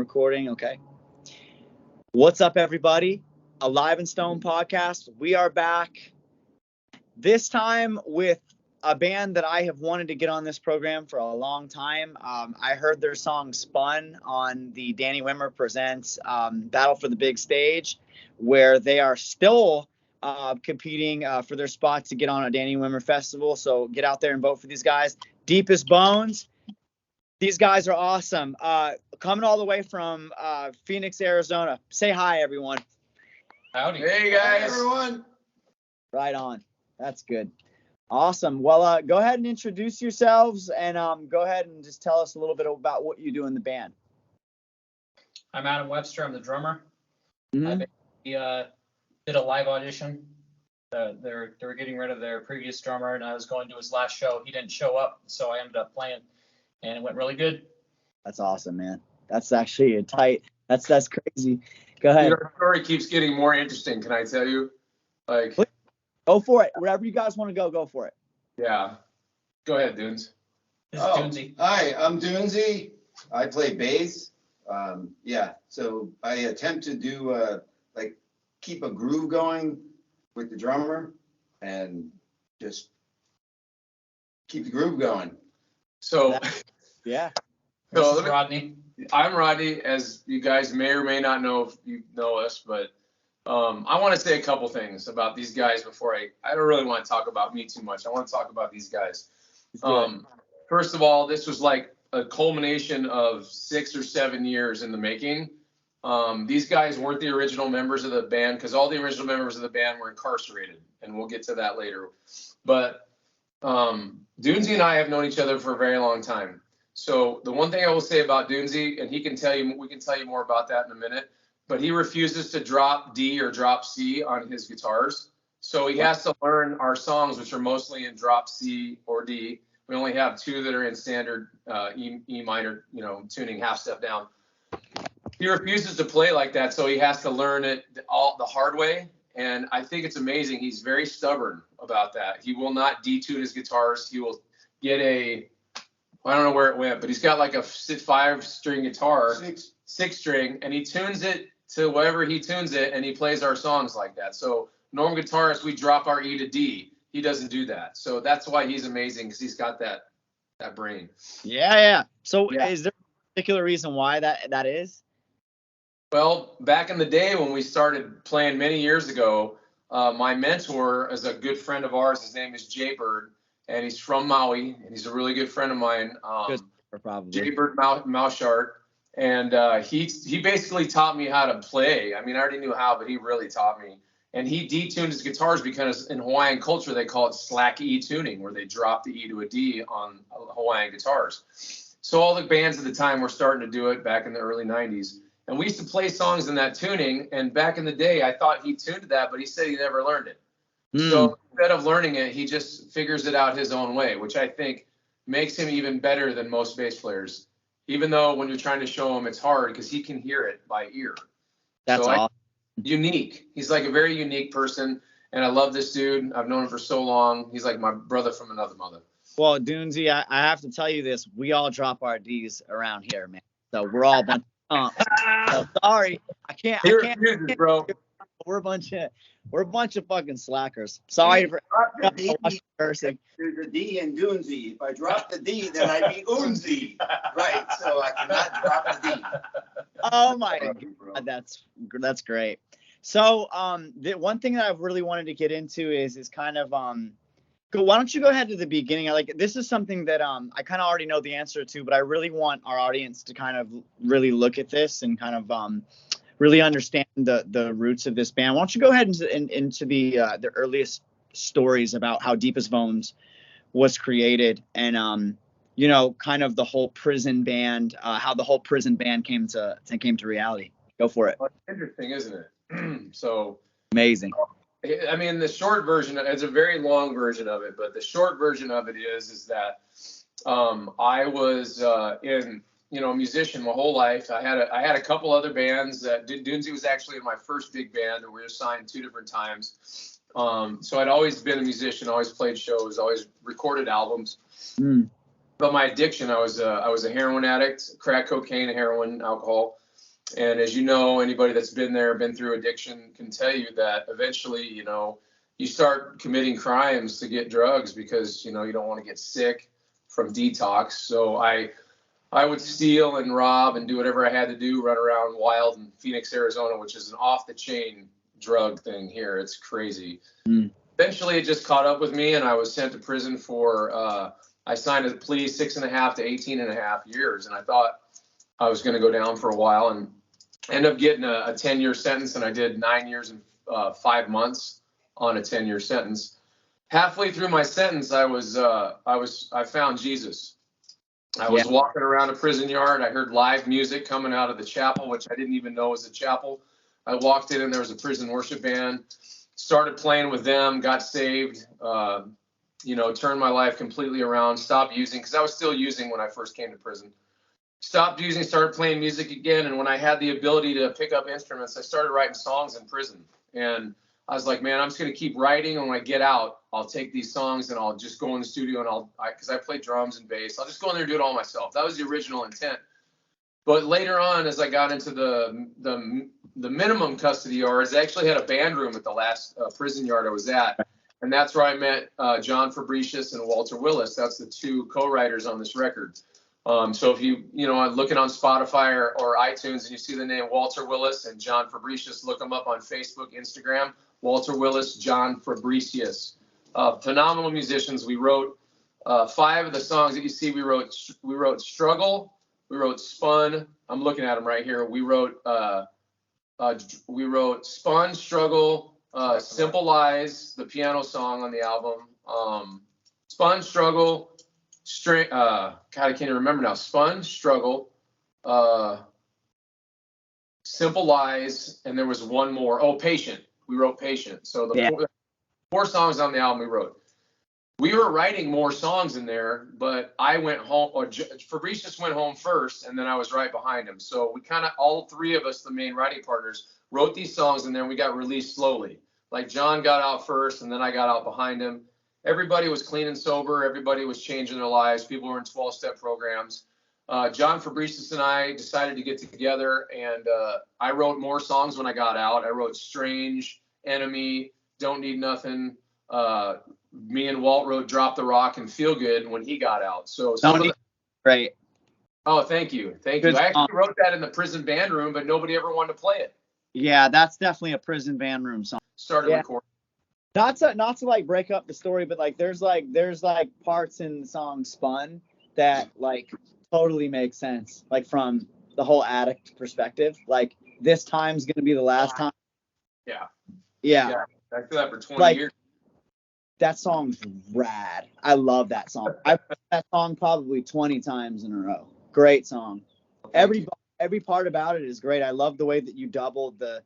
recording. Okay. What's up, everybody? Alive and Stone podcast. We are back this time with a band that I have wanted to get on this program for a long time. I heard their song Spun on the Danny Wimmer Presents Battle for the Big Stage, where they are still competing for their spot to get on a Danny Wimmer festival. So get out there and vote for these guys. Deepest Bones. These guys are awesome. Coming all the way from Phoenix, Arizona. Say hi, everyone. Howdy. Hey, guys. Hi, everyone. Right on. That's good. Awesome. Well, go ahead and introduce yourselves and go ahead and just tell us a little bit about what you do in the band. I'm Adam Webster. I'm the drummer. Mm-hmm. I did a live audition. They were getting rid of their previous drummer, and I was going to his last show. He didn't show up, so I ended up playing, and it went really good. That's awesome, man. That's actually a tight. That's crazy. Go ahead. Your story keeps getting more interesting. Can I tell you? Like, go for it. Wherever you guys want to go for it. yeah. Go ahead, Dunes. This is Doonesy. Hi, I'm Doonesy. I play bass. So I attempt to do keep a groove going with the drummer and just keep the groove going. So, Yeah. This so is Rodney. I'm Rodney, as you guys may or may not know if you know us, but I want to say a couple things about these guys before I don't really want to talk about me too much. I want to talk about these guys. First of all, this was like a culmination of 6 or 7 years in the making. These guys weren't the original members of the band because all the original members of the band were incarcerated, and we'll get to that later. But Doonesy and I have known each other for a very long time. So the one thing I will say about Doonesy, and we can tell you more about that in a minute, but he refuses to drop D or drop C on his guitars. So he has to learn our songs, which are mostly in drop C or D. We only have 2 that are in standard E minor, tuning, half step down. He refuses to play like that, so he has to learn it all the hard way. And I think it's amazing. He's very stubborn about that. He will not detune his guitars. He will get I don't know where it went, but he's got like a 5-string guitar, 6-string, and he tunes it to wherever he tunes it, and he plays our songs like that. So normal guitarists, we drop our E to D. He doesn't do that. So that's why he's amazing, because he's got that brain. Yeah. So is there a particular reason why that is? Well, back in the day when we started playing many years ago, my mentor is a good friend of ours. His name is Jay Bird, and he's from Maui, and he's a really good friend of mine. Jay Bird Mouchart. And he basically taught me how to play. I mean, I already knew how, but he really taught me. And he detuned his guitars because in Hawaiian culture, they call it slack E tuning, where they drop the E to a D on Hawaiian guitars. So all the bands at the time were starting to do it back in the early 90s. And we used to play songs in that tuning. And back in the day, I thought he tuned that, but he said he never learned it. So instead of learning it, he just figures it out his own way, which I think makes him even better than most bass players. Even though when you're trying to show him, it's hard because he can hear it by ear. That's awesome. Unique. He's like a very unique person, and I love this dude. I've known him for so long. He's like my brother from another mother. Well, Doonesy, I have to tell you this. We all drop our D's around here, man. So we're all a bunch of so sorry. I can't, bro. We're a bunch of fucking slackers. Sorry for cursing. There's a D in Doonesy. If I drop the D, then I'd be Oonsy. Right, so I cannot drop the D. Oh my God, that's great. So the one thing that I've really wanted to get into is kind of why don't you go ahead to the beginning? This is something that I kind of already know the answer to, but I really want our audience to kind of really look at this and kind of really understand the roots of this band. Why don't you go ahead into the earliest stories about how Deepest Bones was created and kind of the whole prison band, how the whole prison band came to reality. Go for it. Well, it's interesting, isn't it? So amazing. I mean, the short version, it's a very long version of it, but the short version of it is that I was a musician my whole life. I had a couple other bands. Doonesy was actually in my first big band, and we were signed 2 different times. So I'd always been a musician, always played shows, always recorded albums. But my addiction, I was a heroin addict, crack cocaine, heroin, alcohol. And as you know, anybody that's been there, been through addiction, can tell you that eventually, you start committing crimes to get drugs because, you don't want to get sick from detox. So I would steal and rob and do whatever I had to do, run around wild in Phoenix, Arizona, which is an off the chain drug thing here. It's crazy. Eventually it just caught up with me, and I was sent to prison for, I signed a plea 6.5 to 18.5 years. And I thought I was going to go down for a while, and end up getting a 10-year sentence. And I did 9 years and 5 months on a 10-year sentence. Halfway through my sentence, I found Jesus. I was walking around a prison yard. I heard live music coming out of the chapel, which I didn't even know was a chapel. I walked in and there was a prison worship band, started playing with them, got saved, turned my life completely around, stopped using, because I was still using when I first came to prison. Stopped using, started playing music again. And when I had the ability to pick up instruments, I started writing songs in prison. And I was like, man, I'm just going to keep writing. And when I get out, I'll take these songs and I'll just go in the studio and because I play drums and bass, I'll just go in there and do it all myself. That was the original intent. But later on, as I got into the minimum custody yards, I actually had a band room at the last prison yard I was at. And that's where I met John Fabricius and Walter Willis. That's the two co-writers on this record. So if you looking on Spotify or iTunes and you see the name Walter Willis and John Fabricius, look them up on Facebook, Instagram. Walter Willis, John Fabricius, phenomenal musicians. We wrote 5 of the songs that you see. We wrote Struggle. We wrote Spun. I'm looking at them right here. We wrote Spun, Struggle, Simple Lies, the piano song on the album. Spun, Struggle, God, I can't even remember now. Spun, Struggle, Simple Lies, and there was one more. Oh, Patient. We wrote Patient. So the 4 songs on the album we wrote. We were writing more songs in there, but I went home, or Fabricius went home first, and then I was right behind him. So we kind of, all 3 of us, the main writing partners, wrote these songs, and then we got released slowly. Like John got out first, and then I got out behind him. Everybody was clean and sober. Everybody was changing their lives. People were in 12-step programs. John Fabricius and I decided to get together, and I wrote more songs when I got out. I wrote Strange, Enemy, Don't Need Nothing. Me and Walt wrote Drop the Rock and Feel Good when he got out. So Right. Oh, thank you. Thank you. I actually wrote that in the prison band room, but nobody ever wanted to play it. Yeah, that's definitely a prison band room song. Started recording. Not to like break up the story, but like there's parts in the song Spun that like totally make sense, like from the whole addict perspective. Like, this time's gonna be the last time. Yeah. I feel that for 20 years. That song's rad. I love that song. I've heard that song probably 20 times in a row. Great song. Every part about it is great. I love the way that you doubled the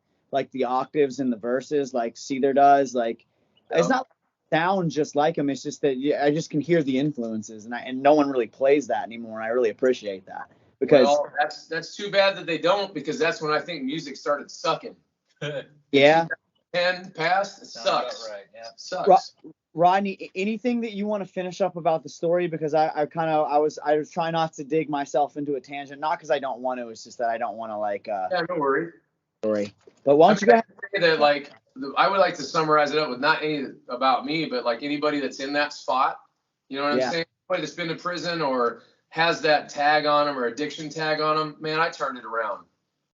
octaves in the verses, like Seether does. Like, it's not sound just like him. It's just that I just can hear the influences, and no one really plays that anymore. I really appreciate that, because that's too bad that they don't, because that's when I think music started sucking. Yeah. 10 past, it sucks. Right. Yeah. Sucks. Rodney, anything that you want to finish up about the story? Because I was trying not to dig myself into a tangent, not because I don't want to. It's just that I don't want to Yeah, no worry. Story. But why don't you go ahead? That, I would like to summarize it up with not any about me, but like anybody that's in that spot. You know what I'm saying? Anybody that's been to prison or has that tag on them or addiction tag on them, man, I turned it around.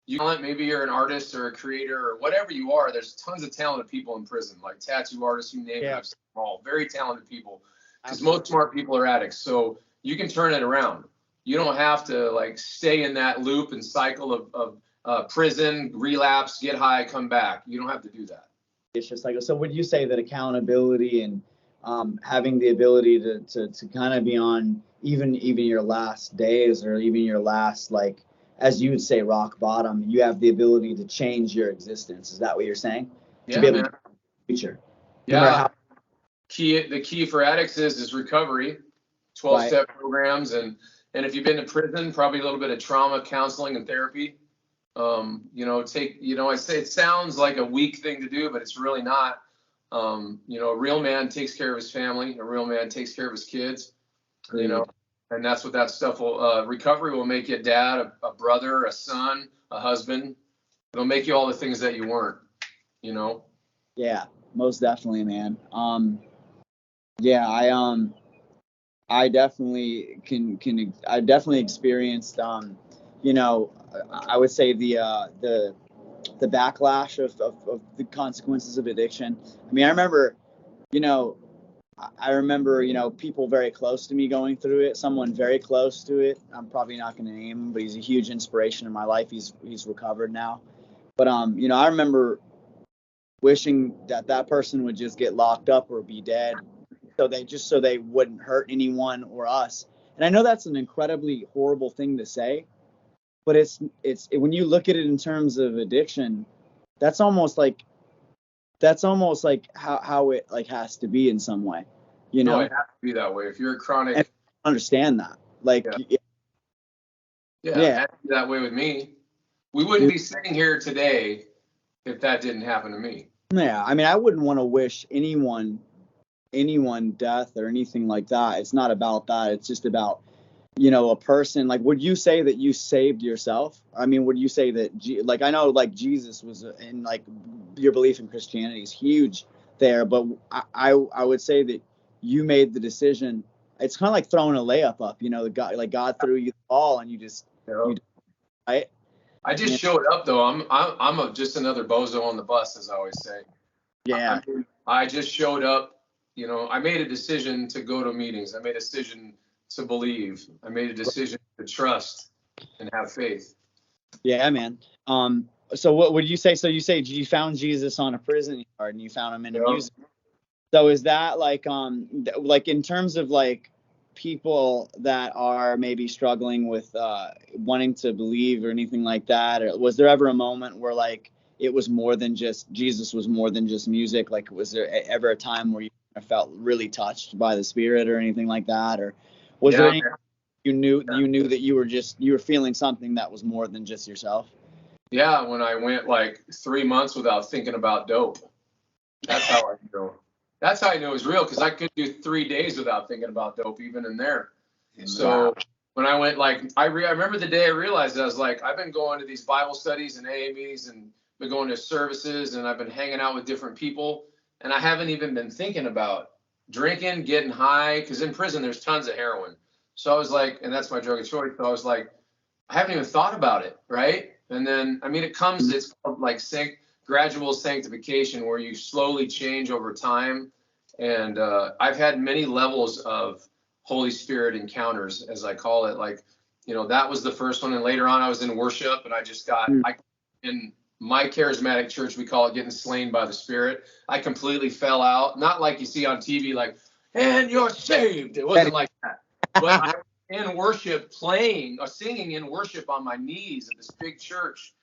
Maybe you're an artist or a creator or whatever you are. There's tons of talented people in prison, like tattoo artists, you name it. I've seen them all. Very talented people, because most smart people are addicts. So you can turn it around. You don't have to stay in that loop and cycle of prison, relapse, get high, come back. You don't have to do that. It's just so would you say that accountability and having the ability to kind of be on even your last days, or even your last, as you would say, rock bottom, you have the ability to change your existence? Is that what you're saying? Yeah, to be able man. to future. Yeah. The key for addicts is recovery, 12-step programs, and if you've been to prison, probably a little bit of trauma counseling and therapy. I say it sounds like a weak thing to do, but it's really not. A real man takes care of his family. A real man takes care of his kids. And that's what that stuff will, recovery will make you a dad, a brother, a son, a husband. It'll make you all the things that you weren't, you know? Yeah, most definitely, man. Yeah, I definitely I definitely experienced, you know, I would say the backlash of the consequences of addiction. I mean, I remember, you know, people very close to me going through it. Someone very close to it. I'm probably not going to name him, but he's a huge inspiration in my life. He's recovered now. But you know, I remember wishing that person would just get locked up or be dead, so they wouldn't hurt anyone or us. And I know that's an incredibly horrible thing to say, but it's when you look at it in terms of addiction, that's almost like how it like has to be in some way, you know. No, it has to be that way. If you're a chronic, And I understand that, like, yeah, it yeah, has to be that way with me. We wouldn't be sitting here today if that didn't happen to me. yeah. I mean, I wouldn't want to wish anyone death or anything like that. It's not about that. It's just about, you know, a person. Like, would you say that you saved yourself? I mean, would you say that like, I know like Jesus was in, like, your belief in Christianity is huge there, but I would say that you made the decision. It's kind of like throwing a layup up, you know, God threw you the ball and you just, right? I just showed up though. I'm just another bozo on the bus, as I always say. Yeah. I just showed up. You know, I made a decision to go to meetings. I made a decision to believe. I made a decision to trust and have faith. Yeah, man. So what would you say? So you say you found Jesus on a prison yard and you found him in a music. So is that like like in terms of like people that are maybe struggling with wanting to believe or anything like that? Or was there ever a moment where like it was more than just Jesus was more than just music? Like, was there ever a time where you felt really touched by the Spirit or anything like that? Or was there any you knew that you were feeling something that was more than just yourself? Yeah, when I went like 3 months without thinking about dope. That's how I know. That's how I know it was real, because I could do 3 days without thinking about dope, even in there. So when I went, like, I remember the day I realized it. I was like, I've been going to these Bible studies and AA meetings and been going to services, and I've been hanging out with different people, and I haven't even been thinking about drinking, getting high, because in prison there's tons of heroin. So I was like, and that's my drug of choice. So I was like, I haven't even thought about it, right? And then, I mean, it's called like gradual sanctification, where you slowly change over time. And I've had many levels of Holy Spirit encounters, as I call it. Like, you know, that was the first one. And later on, I was in worship, and I just got, in my charismatic church, we call it getting slain by the Spirit. I completely fell out. Not like you see on TV, like, and you're saved. It wasn't like that. But I in worship, singing in worship on my knees at this big church,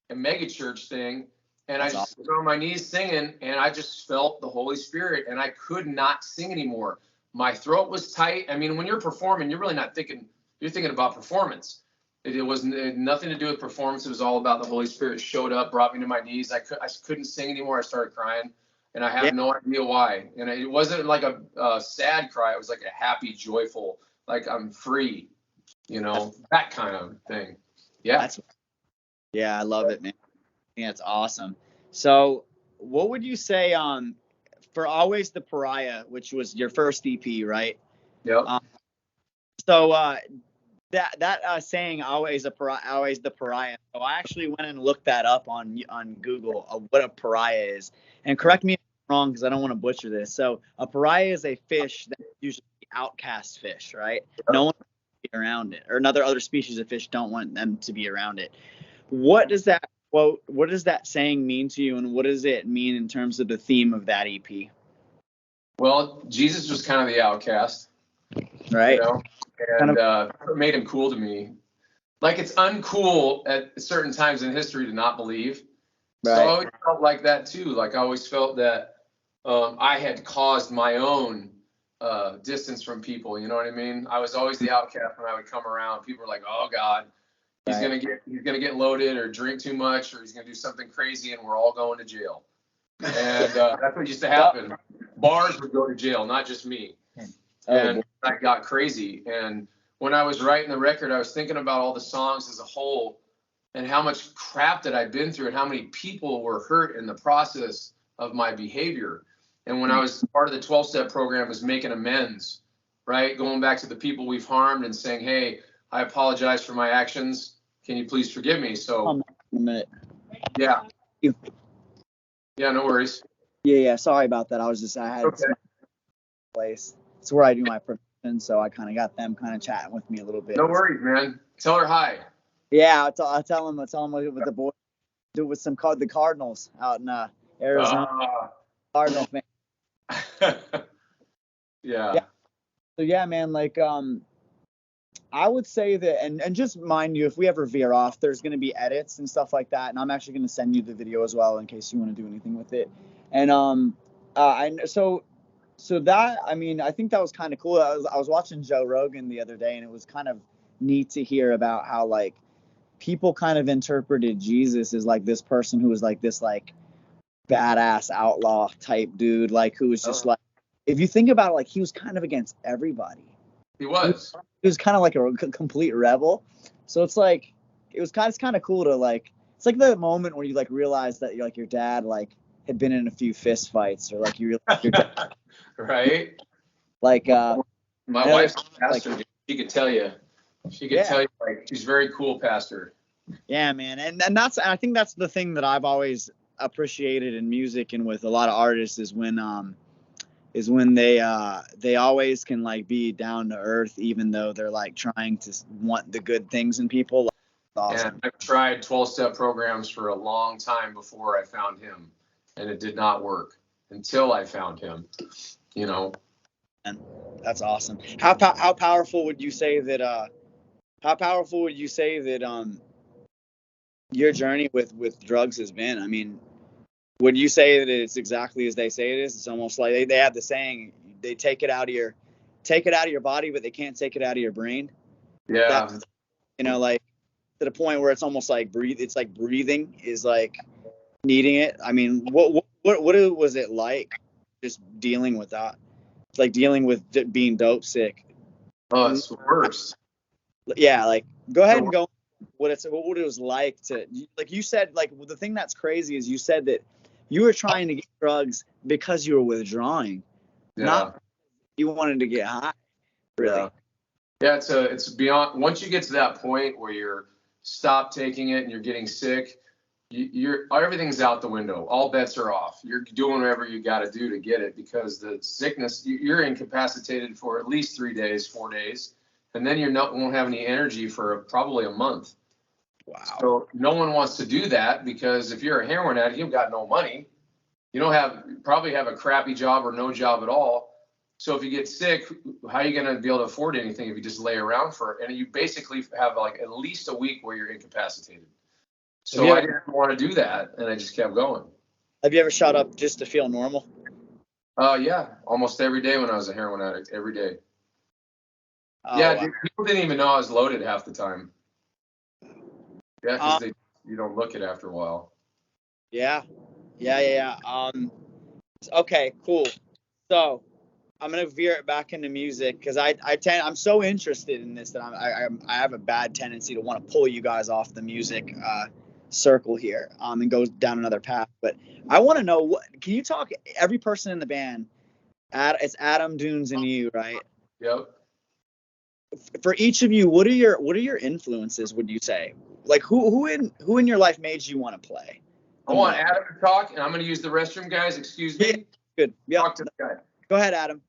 a mega church thing. And I just was on my knees singing, and I just felt the Holy Spirit, and I could not sing anymore. My throat was tight. I mean, when you're performing, you're really not thinking, you're thinking about performance. It had nothing to do with performance. It was all about the Holy Spirit showed up, brought me to my knees. I couldn't sing anymore. I started crying, and I have no idea why. And it wasn't like a sad cry. It was like a happy, joyful, like I'm free, you know, that kind of thing. Yeah. Yeah, I love it, man. Yeah, it's awesome. So what would you say for Always the Pariah, which was your first EP, right? Yep. So that saying always the pariah. So I actually went and looked that up on Google, what a pariah is. And correct me if I'm wrong, because I don't want to butcher this. So a pariah is a fish that's usually outcast fish, right? Yep. No one wants to be around it, or other species of fish don't want them to be around it. What does that quote? What does that saying mean to you, and what does it mean in terms of the theme of that EP? Well, Jesus was kind of the outcast, right? You know? And it made him cool to me. Like, it's uncool at certain times in history to not believe. Right. So I always felt like that too. Like, I always felt that I had caused my own distance from people. You know what I mean? I was always the outcast when I would come around. People were like, "Oh God, he's gonna get loaded or drink too much, or he's gonna do something crazy, and we're all going to jail." And that's what used to happen. Bars would go to jail, not just me. And I got crazy. And when I was writing the record, I was thinking about all the songs as a whole and how much crap that I've been through and how many people were hurt in the process of my behavior. And when I was part of the 12-step program, was making amends, right? Going back to the people we've harmed and saying, hey, I apologize for my actions. Can you please forgive me? So, a minute. yeah. You. Yeah, no worries. Yeah. Sorry about that. I had Okay. some place. It's where I do my production, so I kind of got them kind of chatting with me a little bit. No worries, man. Tell her hi. Yeah, I'll tell them with the boys, do it with the Cardinals out in Arizona. Cardinal fan. Yeah. So yeah, man, like I would say that, and just mind you, if we ever veer off, there's going to be edits and stuff like that, and I'm actually going to send you the video as well in case you want to do anything with it. And so that, I mean, I think that was kind of cool. I was watching Joe Rogan the other day, and it was kind of neat to hear about how like people kind of interpreted Jesus as like this person who was like this like badass outlaw type dude, like who was just like, if you think about it, like he was kind of against everybody. He was. He was kind of like a complete rebel. So it's like it's kind of cool to like, it's like the moment where you like realize that you're like your dad like had been in a few fist fights, or like you realize your dad, right. like my wife's a pastor. Like, she could tell you. She could tell you, like, she's a very cool pastor. Yeah, man, and I think that's the thing that I've always appreciated in music and with a lot of artists is when they always can like be down to earth, even though they're like trying to want the good things in people. Awesome. And I've tried 12-step programs for a long time before I found him, and it did not work until I found him. You know. And that's awesome. How powerful would you say that? How powerful would you say that your journey with drugs has been? I mean, would you say that it's exactly as they say it is? It's almost like they have the saying, they take it out of your body, but they can't take it out of your brain. Yeah. That's, like to the point where it's almost like it's like breathing is like needing it. I mean, what was it like just dealing with that? It's like dealing with being dope sick. Oh, it's the worst. Yeah, like go ahead and go what it was like to, like you said, like the thing that's crazy is you said that you were trying to get drugs because you were withdrawing, not you wanted to get high. Really. Yeah, it's beyond. Once you get to that point where you're stop taking it and you're getting sick, you're everything's out the window. All bets are off. You're doing whatever you got to do to get it, because the sickness, you're incapacitated for at least 3 days, 4 days, and then won't have any energy for probably a month. Wow. So no one wants to do that, because if you're a heroin addict, you've got no money. You probably have a crappy job or no job at all. So if you get sick, how are you going to be able to afford anything if you just lay around and you basically have like at least a week where you're incapacitated. So I didn't want to do that, and I just kept going. Have you ever shot up just to feel normal? Yeah, almost every day when I was a heroin addict, every day. Oh, yeah, wow. People didn't even know I was loaded half the time. Yeah, because you don't look it after a while. Yeah. Okay, cool. So I'm gonna veer it back into music because I'm so interested in this that I have a bad tendency to want to pull you guys off the music circle here and go down another path. But I want to know, can you talk every person in the band? It's Adam, Dunes, and you, right? Yep. For each of you, what are your influences? Would you say, like who in your life made you want to play? I want Adam to talk, and I'm going to use the restroom, guys. Excuse me. Yeah, good. Yeah. Talk to the guy. Go ahead, Adam.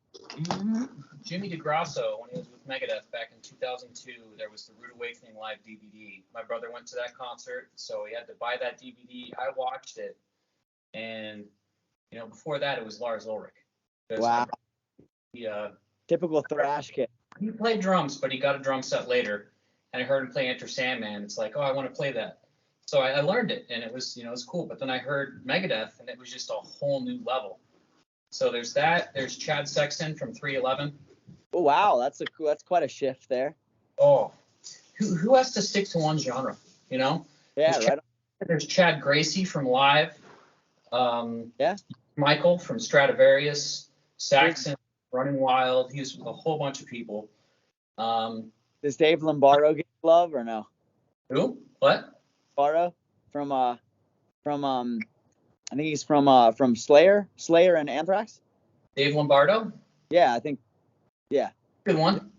Jimmy DeGrasso, when he was with Megadeth back in 2002, there was the Rude Awakening live DVD. My brother went to that concert, so he had to buy that DVD. I watched it, and before that it was Lars Ulrich. Wow. Typical thrash kid. He played drums, but he got a drum set later, and I heard him play Enter Sandman. It's like, oh, I want to play that. So I learned it, and it was, it was cool. But then I heard Megadeth, and it was just a whole new level. So there's that. There's Chad Sexton from 311. Oh, wow, that's quite a shift there. Oh, who has to stick to one genre? Yeah, there's Chad Gracie from Live. Michael from Stradivarius. Saxon, Running Wild. He was with a whole bunch of people. Does Dave Lombardo get love or no? Who? What? Lombardo from I think he's from Slayer and Anthrax. Dave Lombardo? Yeah, I think. Yeah. Good one.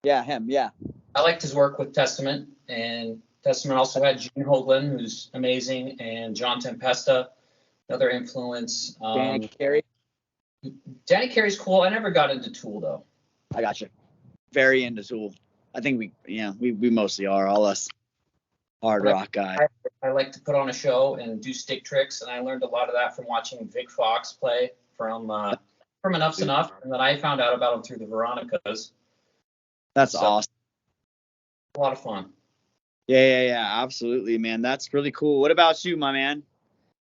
Yeah, him. Yeah. I liked his work with Testament, and Testament also had Gene Hoglan, who's amazing, and John Tempesta, another influence. Danny Carey. Danny Carey's cool. I never got into Tool though. I got you. Very into Tool. I think we mostly are, all us hard rock guys. I like to put on a show and do stick tricks, and I learned a lot of that from watching Vic Fox play from Enough's Enough, and then I found out about him through the Veronicas. That's awesome. A lot of fun. Yeah, absolutely, man. That's really cool. What about you, my man?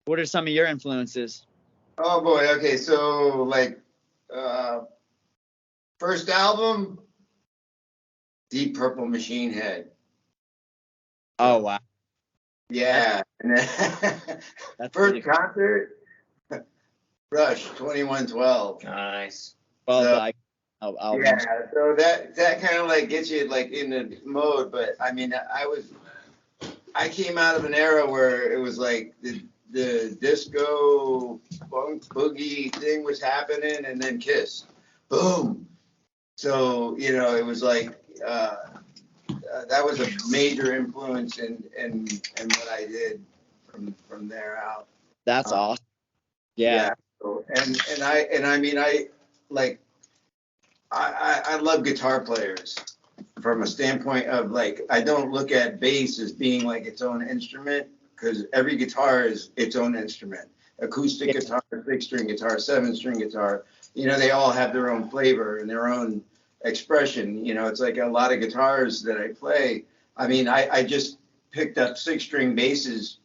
What are some of your influences? Oh boy. Okay. So like, first album, Deep Purple Machine Head. Oh wow. Yeah. And then That's first really cool. concert, Rush 2112. Nice. Well, So, yeah, so that kind of like gets you like in the mode. But I mean, I came out of an era where it was like the disco funk boogie thing was happening, and then Kiss, boom. So it was like that was a major influence in what I did from there out. That's awesome. Yeah. So, and I mean I like. I love guitar players from a standpoint of like, I don't look at bass as being like its own instrument, because every guitar is its own instrument. Acoustic guitar, 6-string guitar, 7-string guitar, they all have their own flavor and their own expression. It's like a lot of guitars that I play. I mean, I just picked up 6-string basses.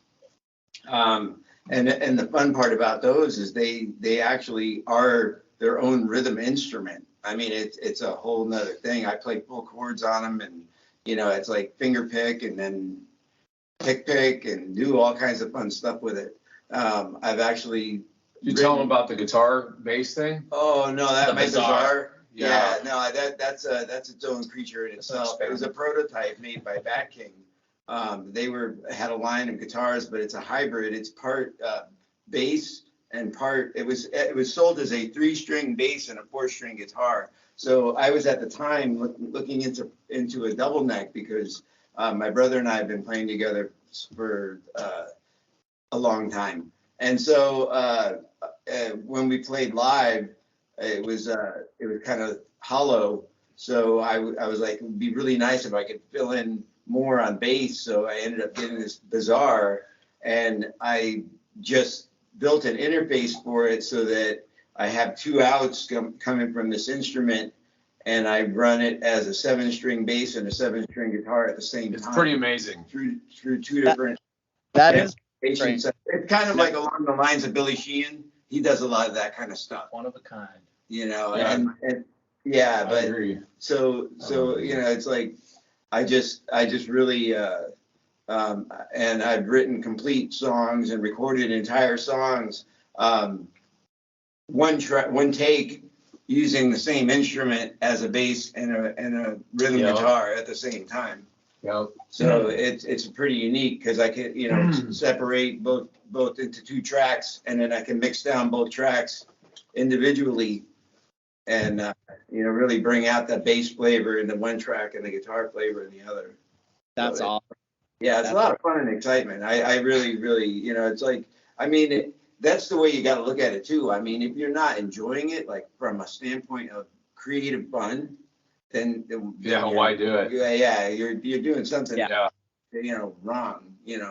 And the fun part about those is they actually are their own rhythm instrument. I mean, it's a whole nother thing. I play full chords on them, and it's like finger pick and then pick and do all kinds of fun stuff with it. I've actually. You tell them about the guitar bass thing? Oh no, that my Bizarre. Yeah. No, that's its own creature in itself. It was a prototype made by Bat King. They had a line of guitars, but it's a hybrid. It's part bass and part. It was sold as a 3-string bass and a 4-string guitar. So I was at the time looking into a double neck, because my brother and I have been playing together for a long time. And so when we played live, it was kind of hollow. So I was like, it would be really nice if I could fill in more on bass. So I ended up getting this Bizarre, and I just built an interface for it so that I have 2 outs coming from this instrument, and I run it as a 7-string bass and a 7-string guitar at the same time. It's pretty amazing. Through 2 different. That is great. It's kind of like along the lines of Billy Sheehan. He does a lot of that kind of stuff. One of a kind. Yeah. And yeah, but I agree. so it's like I just really and I've written complete songs and recorded entire songs, one take, using the same instrument as a bass and a rhythm guitar at the same time. Yep. So it's pretty unique, because I can separate both into 2 tracks, and then I can mix down both tracks individually, and really bring out that bass flavor in the one track and the guitar flavor in the other. That's awesome. Yeah, it's a lot of fun and excitement. I really, it's like, I mean, that's the way you got to look at it too. I mean, if you're not enjoying it, like from a standpoint of creative fun, then why do it? Yeah, you're doing something, wrong.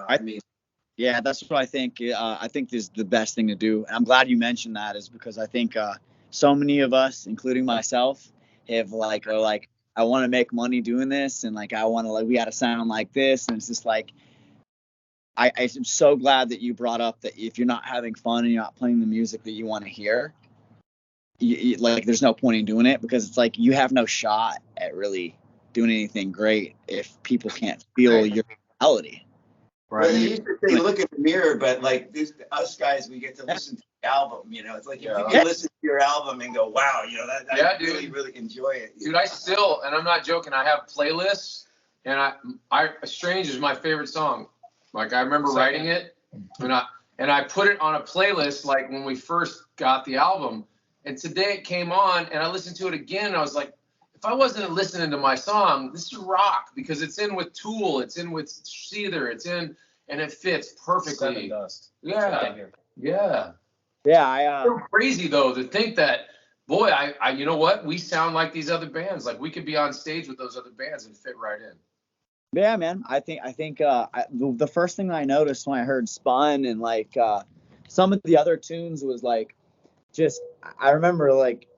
I mean. Yeah, that's what I think. I think is the best thing to do. And I'm glad you mentioned that, is because I think so many of us, including myself, are like, I want to make money doing this, and like I want to, like, we got to sound like this, and it's just like, I'm so glad that you brought up that if you're not having fun and you're not playing the music that you want to hear, like there's no point in doing it, because it's like you have no shot at really doing anything great if people can't feel your reality. Right. Well, they used to say look in the mirror, but like us guys, we get to listen to album, you know, it's like if Yeah. you can listen to your album and go, wow, you know, that Yeah, I really, really enjoy it. Dude, I still, and I'm not joking, I have playlists, and Strange is my favorite song. Like, I remember writing it, and I put it on a playlist, like, when we first got the album, and today it came on, and I listened to it again, and I was like, if I wasn't listening to my song, this is rock, because it's in with Tool, it's in with Seether, it's in, and it fits perfectly. Seven Dust. Yeah, yeah. Yeah, It's so crazy, though, to think that, boy, I you know what? We sound like these other bands. Like, we could be on stage with those other bands and fit right in. yeah, man. I think the first thing I noticed when I heard Spun and like some of the other tunes was like, just I remember like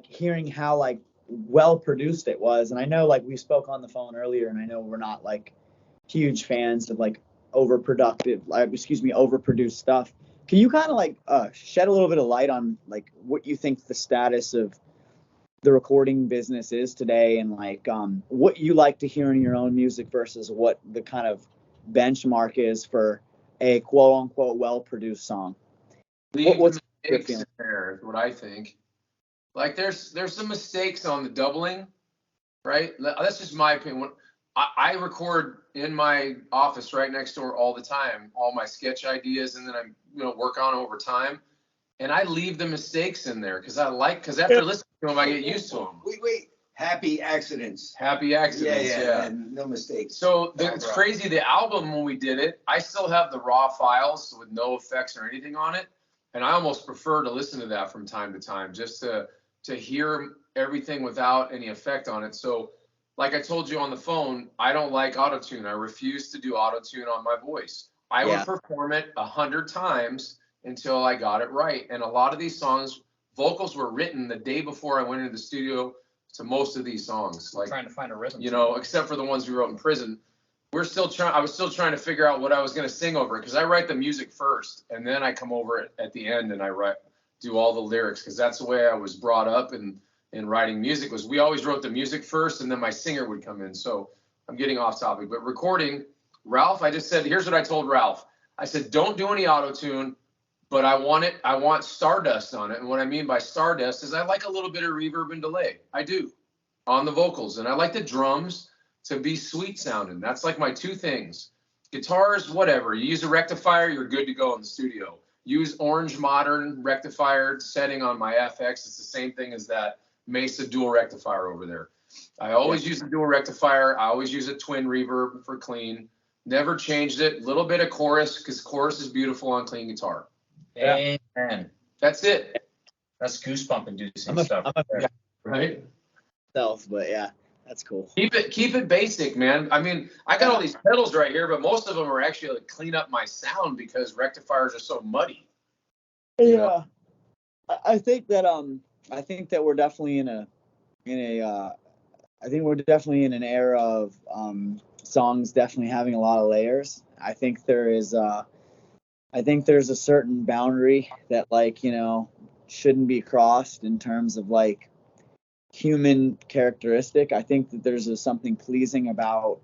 hearing how like well produced it was, and I know like we spoke on the phone earlier, and I know we're not like huge fans of like overproduced stuff. Can you kind of like shed a little bit of light on like what you think the status of the recording business is today, and like what you like to hear in your own music versus what the kind of benchmark is for a quote unquote well produced song? What's your Mistakes feeling? in there is what I think. Like, there's some mistakes on the doubling, right? That's just my opinion. I record in my office right next door all the time, all my sketch ideas, and then I work on over time. And I leave the mistakes in there because after listening to them, I get used to them. Wait. Happy accidents. Happy accidents, yeah. And no mistakes. So it's crazy. The album, when we did it, I still have the raw files with no effects or anything on it. And I almost prefer to listen to that from time to time, just to hear everything without any effect on it. So, like I told you on the phone, I don't like autotune. I refuse to do autotune on my voice. I would perform it 100 times until I got it right. And a lot of these songs, vocals were written the day before I went into the studio to most of these songs. Like, Trying to find a rhythm. Except for the ones we wrote in prison. I was still trying to figure out what I was going to sing over, because I write the music first, and then I come over at the end and I do all the lyrics, because that's the way I was brought up in writing music. Was we always wrote the music first, and then my singer would come in. So I'm getting off topic, but recording, Ralph, I just said, here's what I told Ralph. I said, don't do any auto-tune, but I want stardust on it. And what I mean by stardust is I like a little bit of reverb and delay. I do, on the vocals, and I like the drums to be sweet sounding. That's like my two things. Guitars, whatever. You use a rectifier, you're good to go in the studio. Use Orange Modern rectifier setting on my FX. It's the same thing as that Mesa dual rectifier over there. I always use a dual rectifier. I always use a twin reverb for clean. Never changed it. Little bit of chorus, because chorus is beautiful on clean guitar. Amen. That's it. That's goosebump inducing stuff. Right? But yeah, that's cool. Keep it basic, man. I mean, I got all these pedals right here, but most of them are actually to clean up my sound because rectifiers are so muddy. Yeah, I think that we're definitely in an era of songs definitely having a lot of layers. I think there's a certain boundary that shouldn't be crossed in terms of like human characteristic. I think that there's something pleasing about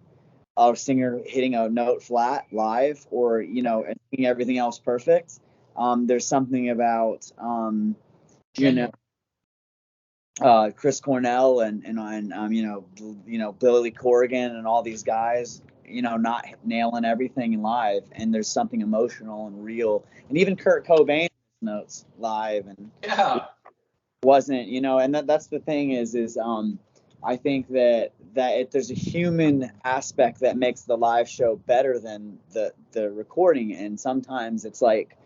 a singer hitting a note flat live, or and making everything else perfect. There's something about Chris Cornell and Billy Corgan and all these guys, not nailing everything in live, and there's something emotional and real. And even Kurt Cobain notes live, and wasn't, and that's the thing is I think that there's a human aspect that makes the live show better than the recording. And sometimes it's like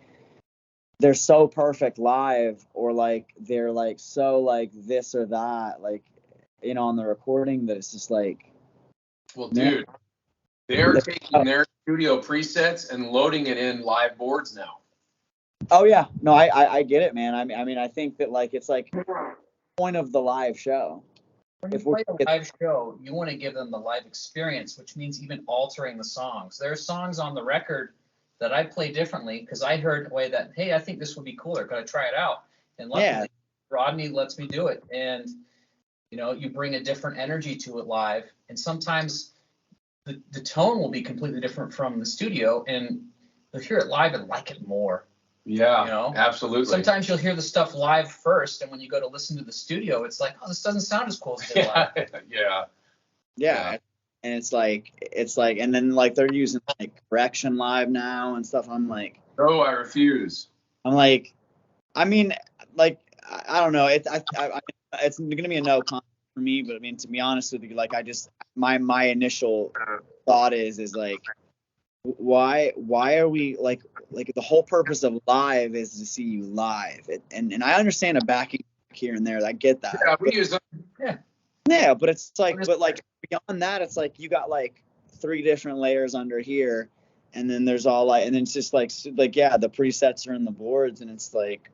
they're so perfect live, or like they're like so like this or that, like on the recording, that it's just like, well, dude, they're taking their studio presets and loading it in live boards now. Oh yeah, no, I get it, man. I mean, I think that like it's like the point of the live show. When you play a live show, you want to give them the live experience, which means even altering the songs. There are songs on the record that I play differently because I heard a way that, hey, I think this would be cooler. Could I try it out? And luckily, Rodney lets me do it. And you bring a different energy to it live. And sometimes the tone will be completely different from the studio, and you'll hear it live and like it more. Yeah, You know? absolutely. Sometimes you'll hear the stuff live first, and when you go to listen to the studio, it's like, oh, this doesn't sound as cool as it did live. Yeah. And it's like, and then like they're using like correction live now and stuff. I'm like, No, I refuse. I mean, like, I don't know. It's gonna be a no comment for me, but I mean, to be honest with you, like, my initial thought is like, why are we like the whole purpose of live is to see you live, and I understand a backing here and there. I get that. Yeah, we use them. Yeah, but it's like, beyond that, it's like you got like 3 different layers under here, and then there's all like, and then it's just like yeah, the presets are in the boards, and it's like,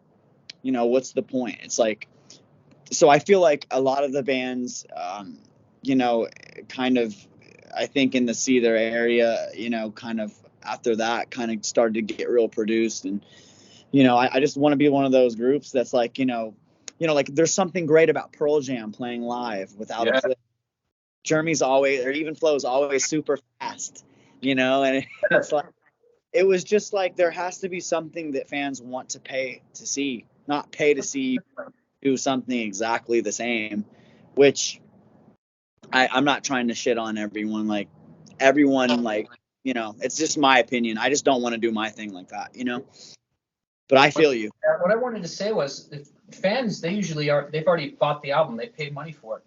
you know, what's the point? It's like, so I feel like a lot of the bands, you know, kind of, I think in the Seether area, you know, kind of after that kind of started to get real produced, and you know, I just want to be one of those groups that's like, you know, like there's something great about Pearl Jam playing live without a clip. Jeremy's always, or even Flo's always super fast, you know, and it's like, it was just like, there has to be something that fans want to pay to see, not pay to see do something exactly the same, which I'm not trying to shit on everyone, like, you know, it's just my opinion. I just don't want to do my thing like that, you know, but I feel you. What I wanted to say was, if fans, they've already bought the album, they paid money for it.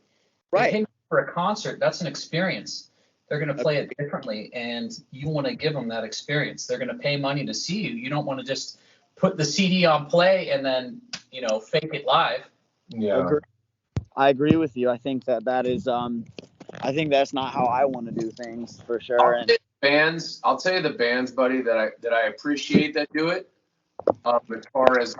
Right. They paid for a concert, that's an experience. They're going to play it differently, and you want to give them that experience. They're going to pay money to see you. You don't want to just put the CD on play and then, you know, fake it live. Yeah. I agree with you. I think that is, I think that's not how I want to do things, for sure. I'll tell you the bands, buddy, that I appreciate that do it. As far as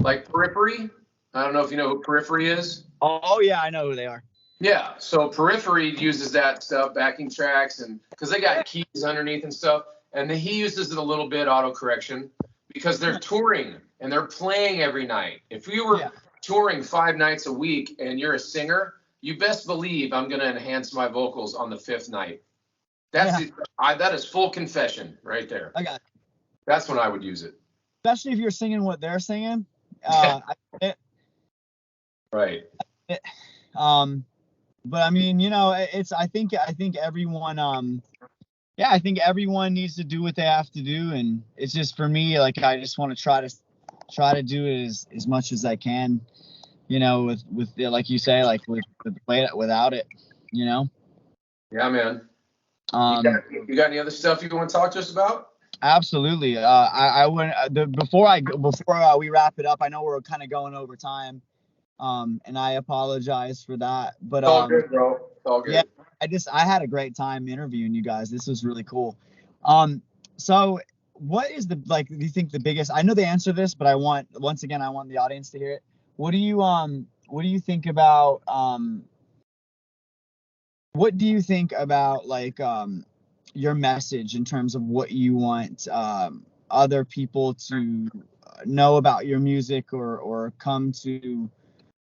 like Periphery. I don't know if you know who Periphery is. Oh yeah, I know who they are. Yeah, so Periphery uses that stuff, backing tracks, and because they got keys underneath and stuff, and then he uses it a little bit, auto correction, because they're touring and they're playing every night. If we were touring 5 nights a week and you're a singer, you best believe I'm going to enhance my vocals on the 5th night. That is full confession right there. I got it. That's when I would use it. Especially if you're singing what they're singing. Right. But I mean, you know, I think everyone, I think everyone needs to do what they have to do, and it's just, for me, like, I just want to try to do it as much as I can, you know, with like you say, like without it, you know. Yeah, man. You got any other stuff you want to talk to us about? Absolutely. I would, before we wrap it up, I know we're kind of going over time. And I apologize for that, but it's all good, bro. It's all good. Yeah, I had a great time interviewing you guys. This was really cool. So what is do you think the biggest, I know the answer to this, but I want the audience to hear it. What do you think about, like, your message in terms of what you want, other people to know about your music, or come to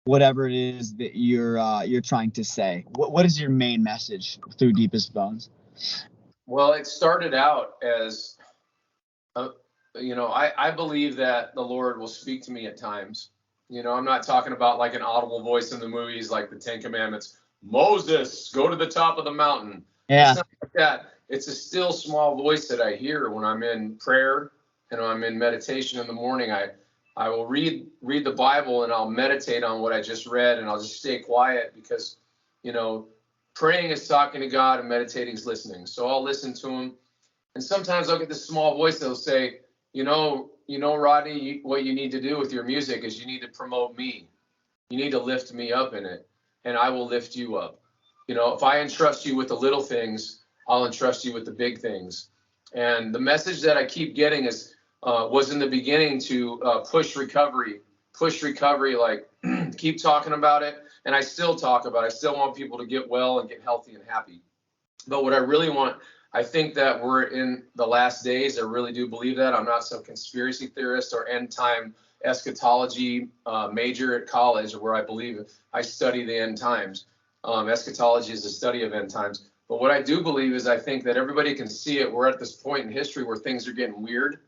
whatever it is that you're trying to say? What is your main message through Deepest Bones? Well, it started out as, you know, I believe that the Lord will speak to me at times. You know, I'm not talking about like an audible voice in the movies like the 10 Commandments. Moses, go to the top of the mountain. Yeah. It's not like that. It's a still small voice that I hear when I'm in prayer and when I'm in meditation in the morning. I will read the Bible and I'll meditate on what I just read, and I'll just stay quiet because, you know, praying is talking to God and meditating is listening. So I'll listen to him. And sometimes I'll get this small voice that'll say, you know, Rodney, what you need to do with your music is you need to promote me. You need to lift me up in it, and I will lift you up. You know, if I entrust you with the little things, I'll entrust you with the big things. And the message that I keep getting is, was in the beginning to push recovery, like keep talking about it. And I still talk about it. I still want people to get well and get healthy and happy. But what I really want, I think that we're in the last days. I really do believe that. I'm not some conspiracy theorist or end time eschatology major at college, where I believe I study the end times. Eschatology is the study of end times. But what I do believe is I think that everybody can see it. We're at this point in history where things are getting weird.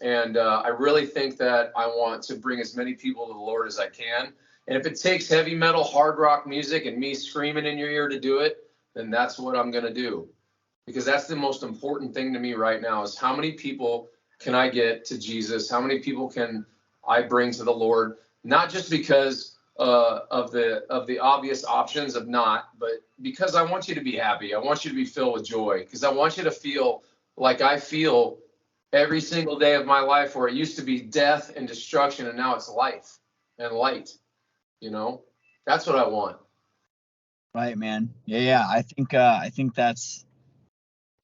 And I really think that I want to bring as many people to the Lord as I can. And if it takes heavy metal, hard rock music and me screaming in your ear to do it, then that's what I'm going to do. Because that's the most important thing to me right now is how many people can I get to Jesus? How many people can I bring to the Lord? Not just because of the obvious options of not, but because I want you to be happy. I want you to be filled with joy, because I want you to feel like I feel every single day of my life, where it used to be death and destruction, and now it's life and light. You know, that's what I want. Right, man. Yeah. I think that's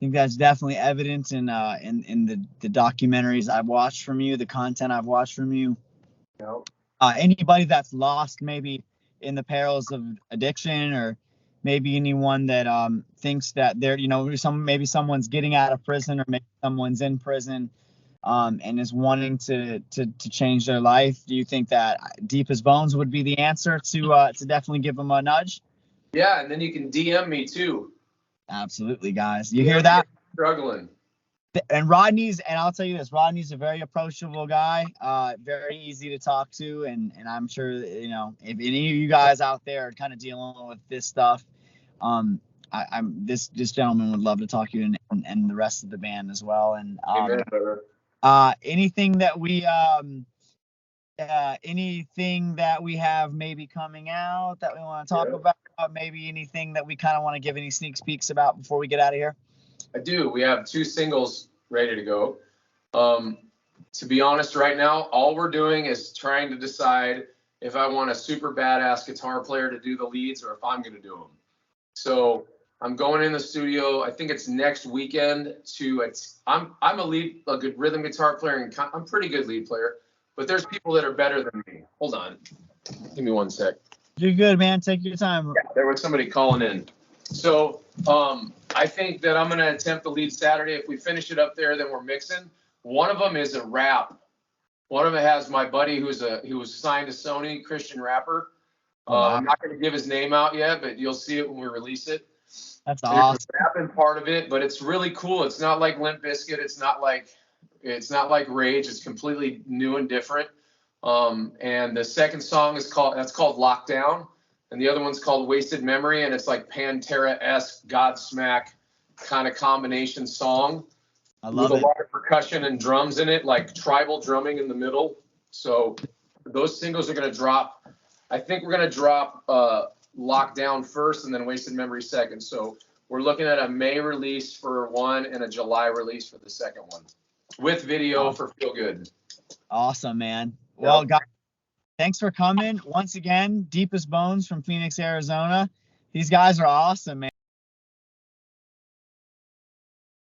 definitely evident in the documentaries I've watched from you, the content I've watched from you. Yep. Anybody that's lost maybe in the perils of addiction, or maybe anyone that thinks that they're, maybe someone's getting out of prison, or maybe someone's in prison and is wanting to change their life. Do you think that Deep as Bones would be the answer to definitely give them a nudge? Yeah, and then you can DM me too. Absolutely, guys. You hear that? Struggling. And I'll tell you this, Rodney's a very approachable guy, very easy to talk to, and I'm sure, if any of you guys out there are kind of dealing with this stuff, this gentleman would love to talk to you, and the rest of the band as well. And Amen, brother. anything that we have maybe coming out that we want to talk about, maybe anything that we kind of want to give any sneak peeks about before we get out of here? I do. We have 2 singles ready to go. To be honest, right now, all we're doing is trying to decide if I want a super badass guitar player to do the leads, or if I'm going to do them. So I'm going in the studio. I think it's next weekend. I'm a good rhythm guitar player, and I'm a pretty good lead player. But there's people that are better than me. Hold on. Give me 1 sec. You're good, man. Take your time. Yeah, there was somebody calling in. So I think that I'm going to attempt the lead Saturday. If we finish it up there, then we're mixing. One of them is a rap. One of them has my buddy who was signed to Sony, Christian rapper. I'm not going to give his name out yet, but you'll see it when we release it. That's awesome. There's a rapping part of it, but it's really cool. It's not like Limp Bizkit. It's not like Rage. It's completely new and different. And the second song is called Lockdown. And the other one's called Wasted Memory, and it's like Pantera-esque Godsmack kind of combination song. I love it. With a lot of percussion and drums in it, like tribal drumming in the middle. So those singles are going to drop. I think we're going to drop Lockdown first and then Wasted Memory second. So we're looking at a May release for one and a July release for the second one, with video for Feel Good. Awesome, man. Well, guys, thanks for coming. Once again, Deep as Bones from Phoenix, Arizona. These guys are awesome, man.